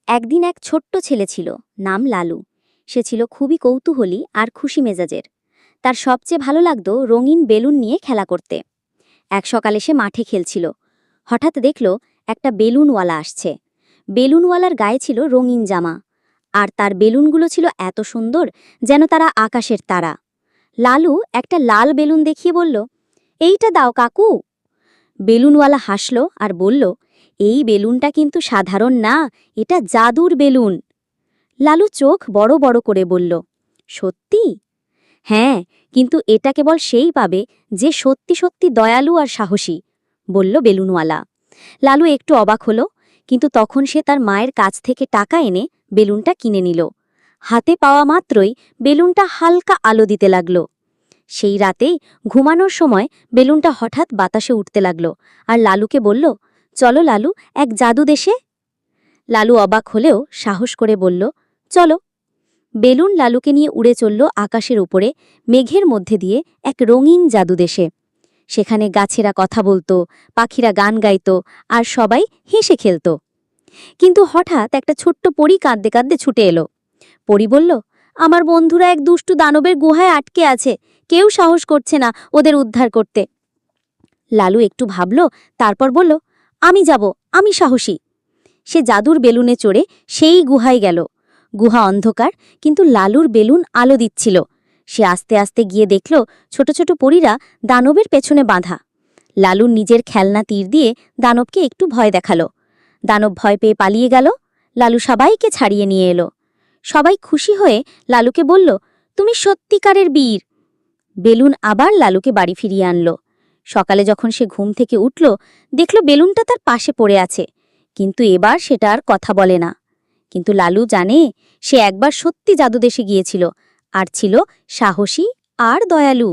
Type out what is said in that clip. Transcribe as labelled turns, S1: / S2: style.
S1: একদিন এক ছোট্ট ছেলে ছিল, নাম লালু। সে ছিল খুবই কৌতূহলী আর খুশি মেজাজের। তার সবচেয়ে ভালো লাগতো রঙিন বেলুন নিয়ে খেলা করতে। এক সকালে সে মাঠে খেলছিল। হঠাৎ দেখল একটা বেলুনওয়ালা আসছে। বেলুনওয়ালার গায়ে ছিল রঙিন জামা, আর তার বেলুনগুলো ছিল এত সুন্দর যেন তারা আকাশের তারা। লালু একটা লাল বেলুন দেখিয়ে বলল, এইটা দাও কাকু। বেলুনওয়ালা হাসল আর বলল, এই বেলুনটা কিন্তু সাধারণ না, এটা জাদুর বেলুন। লালু চোখ বড় বড় করে বলল, সত্যি? হ্যাঁ, কিন্তু এটা কেবল সেই পাবে যে সত্যি সত্যি দয়ালু আর সাহসী, বলল বেলুনওয়ালা। লালু একটু অবাক হল, কিন্তু তখন সে তার মায়ের কাছ থেকে টাকা এনে বেলুনটা কিনে নিল। হাতে পাওয়া মাত্রই বেলুনটা হালকা আলো দিতে লাগল। সেই রাতেই ঘুমানোর সময় বেলুনটা হঠাৎ বাতাসে উঠতে লাগল আর লালুকে বলল, চলো লালু, এক জাদু দেশে। লালু অবাক হলেও সাহস করে বলল, চলো। বেলুন লালুকে নিয়ে উড়ে চলল আকাশের উপরে, মেঘের মধ্যে দিয়ে এক রঙিন জাদু দেশে। সেখানে গাছেরা কথা বলতো, পাখিরা গান গাইত, আর সবাই হেসে খেলত। কিন্তু হঠাৎ একটা ছোট্ট পরী কাঁদতে কাঁদতে ছুটে এলো। পরী বলল, আমার বন্ধুরা এক দুষ্টু দানবের গুহায় আটকে আছে, কেউ সাহস করছে না ওদের উদ্ধার করতে। লালু একটু ভাবল, তারপর বলল, আমি যাব, আমি সাহসী। সে জাদুর বেলুনে চড়ে সেই গুহায় গেল। গুহা অন্ধকার, কিন্তু লালুর বেলুন আলো দিচ্ছিল। সে আস্তে আস্তে গিয়ে দেখল ছোট ছোট পরীরা দানবের পেছনে বাঁধা। লালুর নিজের খেলনা তীর দিয়ে দানবকে একটু ভয় দেখালো। দানব ভয় পেয়ে পালিয়ে গেল। লালু সবাইকে ছাড়িয়ে নিয়ে এলো। সবাই খুশি হয়ে লালুকে বলল, তুমি সত্যিকারের বীর। বেলুন আবার লালুকে বাড়ি ফিরিয়ে আনল। সকালে যখন সে ঘুম থেকে উঠল, দেখল বেলুনটা তার পাশে পড়ে আছে, কিন্তু এবার সেটা আর কথা বলে না। কিন্তু লালু জানে, সে একবার সত্যি জাদুদেশে গিয়েছিল, আর ছিল সাহসী আর দয়ালু।